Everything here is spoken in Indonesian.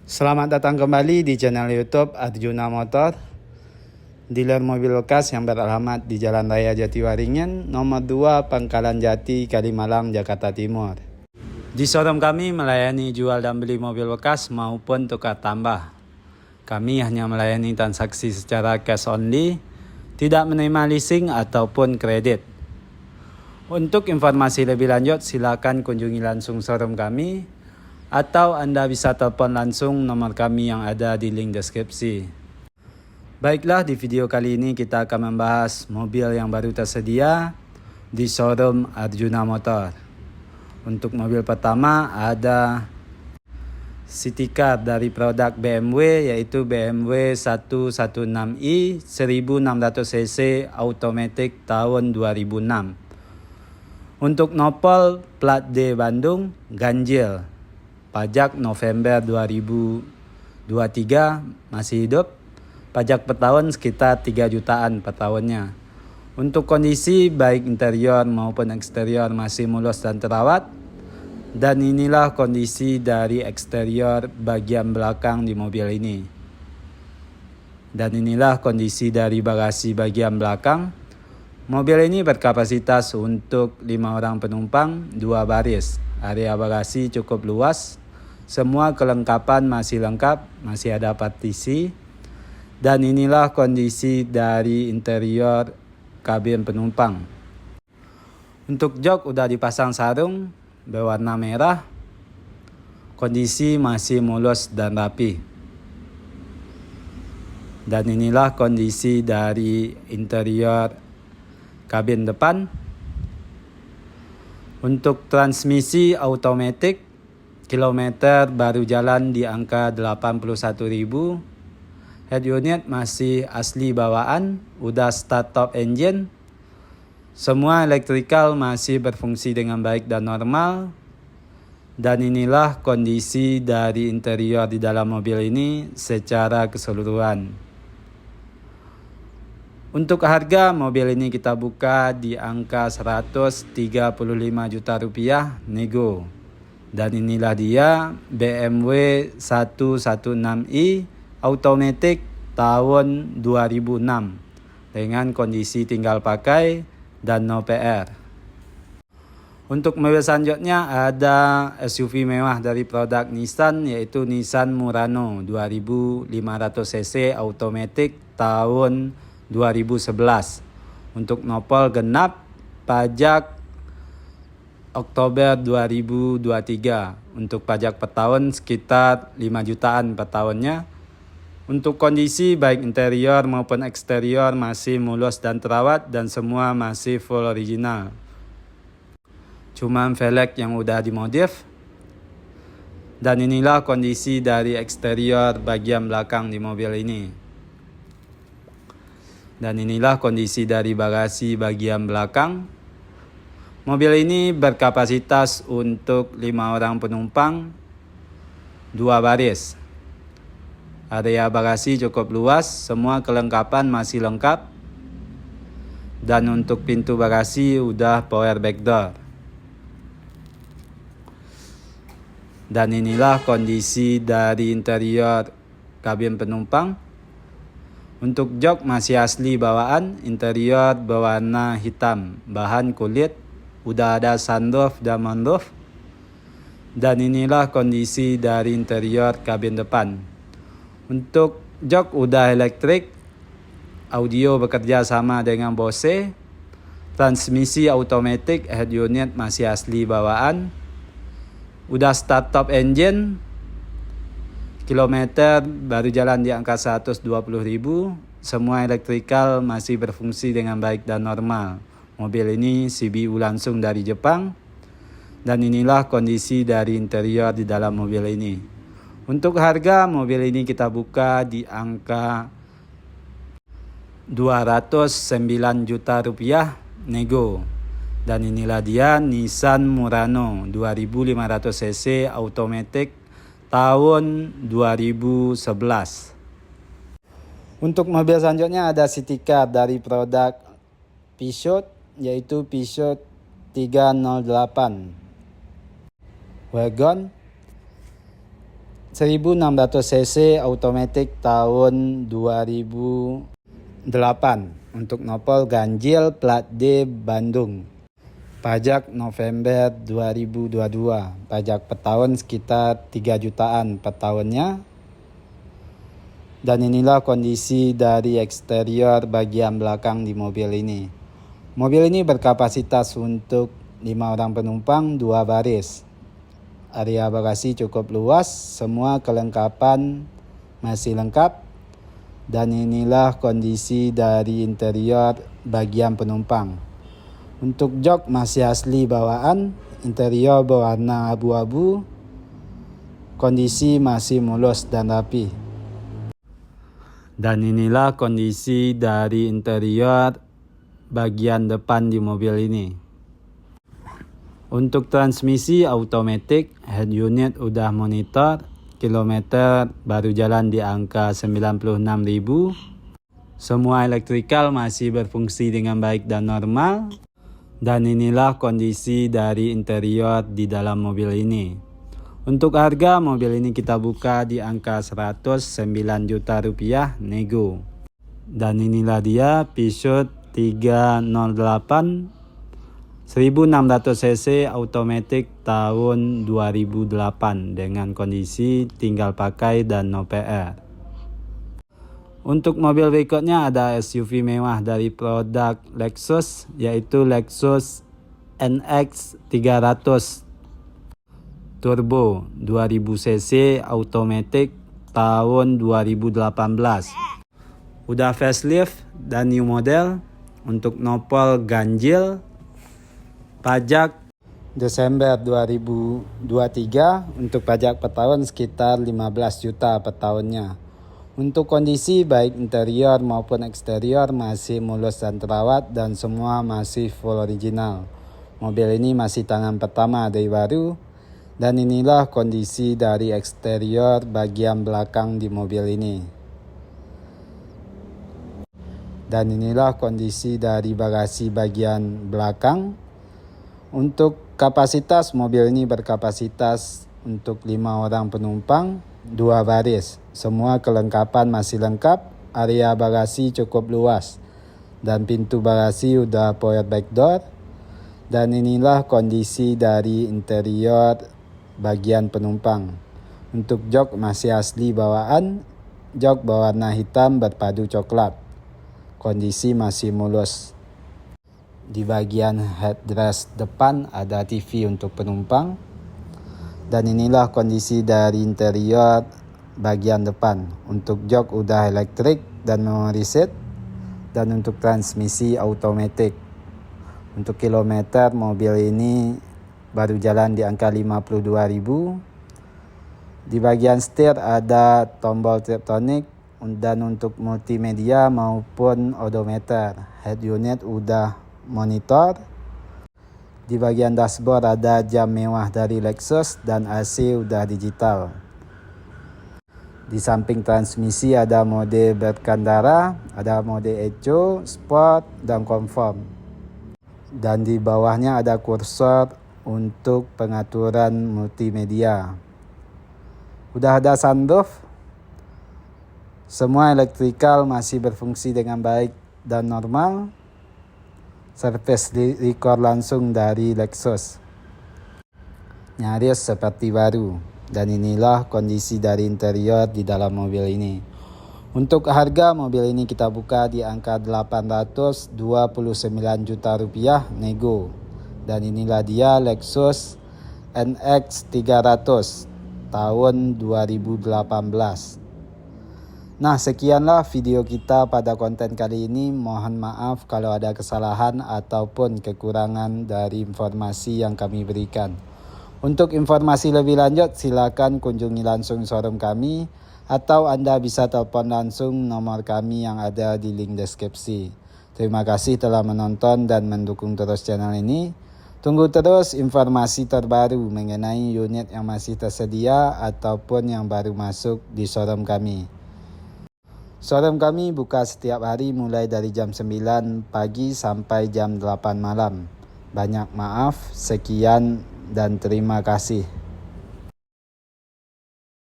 Selamat datang kembali di channel YouTube Arjuna Motor, dealer mobil bekas yang beralamat di Jalan Raya Jatiwaringin, nomor 2, Pangkalan Jati, Kalimalang, Jakarta Timur. Di showroom kami melayani jual dan beli mobil bekas maupun tukar tambah. Kami hanya melayani transaksi secara cash only, tidak menerima leasing ataupun kredit. Untuk informasi lebih lanjut, silakan kunjungi langsung showroom kami, atau Anda bisa telepon langsung nomor kami yang ada di link deskripsi. Baiklah, di video kali ini kita akan membahas mobil yang baru tersedia di showroom Arjuna Motor. Untuk mobil pertama ada City Car dari produk BMW, yaitu BMW 116i 1600cc automatic tahun 2006. Untuk nopol plat D Bandung, ganjil. Pajak November 2023 masih hidup. Pajak per tahun sekitar 3 jutaan per tahunnya. Untuk kondisi baik interior maupun eksterior masih mulus dan terawat. Dan inilah kondisi dari eksterior bagian belakang di mobil ini. Dan inilah kondisi dari bagasi bagian belakang. Mobil ini berkapasitas untuk 5 orang penumpang, 2 baris. Area bagasi cukup luas. Semua kelengkapan masih lengkap, masih ada partisi. Dan inilah kondisi dari interior kabin penumpang. Untuk jok udah dipasang sarung berwarna merah. Kondisi masih mulus dan rapi. Dan inilah kondisi dari interior kabin depan. Untuk transmisi automatic, kilometer baru jalan di angka 81.000. Head unit masih asli bawaan, udah start top engine. Semua elektrikal masih berfungsi dengan baik dan normal. Dan inilah kondisi dari interior di dalam mobil ini secara keseluruhan. Untuk harga mobil ini kita buka di angka 135 juta rupiah nego. Dan inilah dia BMW 116i automatic tahun 2006 dengan kondisi tinggal pakai dan no PR. Untuk mobil selanjutnya ada SUV mewah dari produk Nissan, yaitu Nissan Murano 2500cc automatic tahun 2011. Untuk nopol genap, pajak Oktober 2023. Untuk pajak per tahun sekitar 5 jutaan per tahunnya. Untuk kondisi baik interior maupun eksterior masih mulus dan terawat dan semua masih full original. Cuma velg yang udah dimodif. Dan inilah kondisi dari eksterior bagian belakang di mobil ini. Dan inilah kondisi dari bagasi bagian belakang. Mobil ini berkapasitas untuk 5 orang penumpang, 2 baris. Area bagasi cukup luas, semua kelengkapan masih lengkap. Dan untuk pintu bagasi udah power back door. Dan inilah kondisi dari interior kabin penumpang. Untuk jok masih asli bawaan, interior berwarna hitam, bahan kulit, udah ada sunroof dan moonroof. Dan inilah kondisi dari interior kabin depan. Untuk jok udah elektrik, audio bekerja sama dengan Bose, transmisi automatic, head unit masih asli bawaan, udah start top engine, kilometer baru jalan di angka 120.000, semua elektrikal masih berfungsi dengan baik dan normal. Mobil ini CBU langsung dari Jepang. Dan inilah kondisi dari interior di dalam mobil ini. Untuk harga mobil ini kita buka di angka 209 juta rupiah nego. Dan inilah dia Nissan Murano 2500cc automatic tahun 2011. Untuk mobil selanjutnya ada City Car dari produk Peugeot, yaitu Peugeot 308 wagon 1600 cc automatic tahun 2008 untuk nopol ganjil plat D Bandung. Pajak November 2022. Pajak per tahun sekitar 3 jutaan per tahunnya. Dan inilah kondisi dari eksterior bagian belakang di mobil ini. Mobil ini berkapasitas untuk 5 orang penumpang 2 baris. Area bagasi cukup luas, semua kelengkapan masih lengkap. Dan inilah kondisi dari interior bagian penumpang. Untuk jok masih asli bawaan, interior berwarna abu-abu, kondisi masih mulus dan rapi. Dan inilah kondisi dari interior bagian depan di mobil ini. Untuk transmisi automatic, head unit udah monitor, kilometer baru jalan di angka 96.000. Semua elektrikal masih berfungsi dengan baik dan normal. Dan inilah kondisi dari interior di dalam mobil ini. Untuk harga mobil ini kita buka di angka 109 juta rupiah nego. Dan inilah dia Peugeot 308 1600 cc automatic tahun 2008 dengan kondisi tinggal pakai dan no PR. Untuk mobil berikutnya ada SUV mewah dari produk Lexus, yaitu Lexus NX 300 Turbo 2000 cc automatic tahun 2018. Udah facelift dan new model. Untuk nopol ganjil, pajak Desember 2023. Untuk pajak per tahun sekitar 15 juta per tahunnya. Untuk kondisi baik interior maupun eksterior masih mulus dan terawat dan semua masih full original. Mobil ini masih tangan pertama dari baru. Dan inilah kondisi dari eksterior bagian belakang di mobil ini. Dan inilah kondisi dari bagasi bagian belakang. Untuk kapasitas mobil ini berkapasitas untuk 5 orang penumpang, 2 baris. Semua kelengkapan masih lengkap, area bagasi cukup luas. Dan pintu bagasi udah power back door. Dan inilah kondisi dari interior bagian penumpang. Untuk jok masih asli bawaan, jok berwarna hitam berpadu coklat. Kondisi masih mulus. Di bagian headrest depan ada TV untuk penumpang. Dan inilah kondisi dari interior bagian depan. Untuk jok udah elektrik dan memory seat. Dan untuk transmisi automatic. Untuk kilometer mobil ini baru jalan di angka 52.000. Di bagian setir ada tombol Tiptronic dan untuk multimedia maupun odometer. Head unit udah monitor. Di bagian dashboard ada jam mewah dari Lexus dan AC udah digital. Di samping transmisi ada mode berkendara, ada mode Eco, Sport, dan Comfort. Dan di bawahnya ada kursor untuk pengaturan multimedia. Udah ada sunroof. Semua elektrikal masih berfungsi dengan baik dan normal. Service record langsung dari Lexus. Nyaris seperti baru. Dan inilah kondisi dari interior di dalam mobil ini. Untuk harga mobil ini kita buka di angka 829 juta rupiah nego. Dan inilah dia Lexus NX 300 tahun 2018. Nah, sekianlah video kita pada konten kali ini. Mohon maaf kalau ada kesalahan ataupun kekurangan dari informasi yang kami berikan. Untuk informasi lebih lanjut silakan kunjungi langsung showroom kami atau Anda bisa telepon langsung nomor kami yang ada di link deskripsi. Terima kasih telah menonton dan mendukung terus channel ini. Tunggu terus informasi terbaru mengenai unit yang masih tersedia ataupun yang baru masuk di showroom kami. Showroom kami buka setiap hari mulai dari jam 9 pagi sampai jam 8 malam. Banyak maaf, sekian dan terima kasih.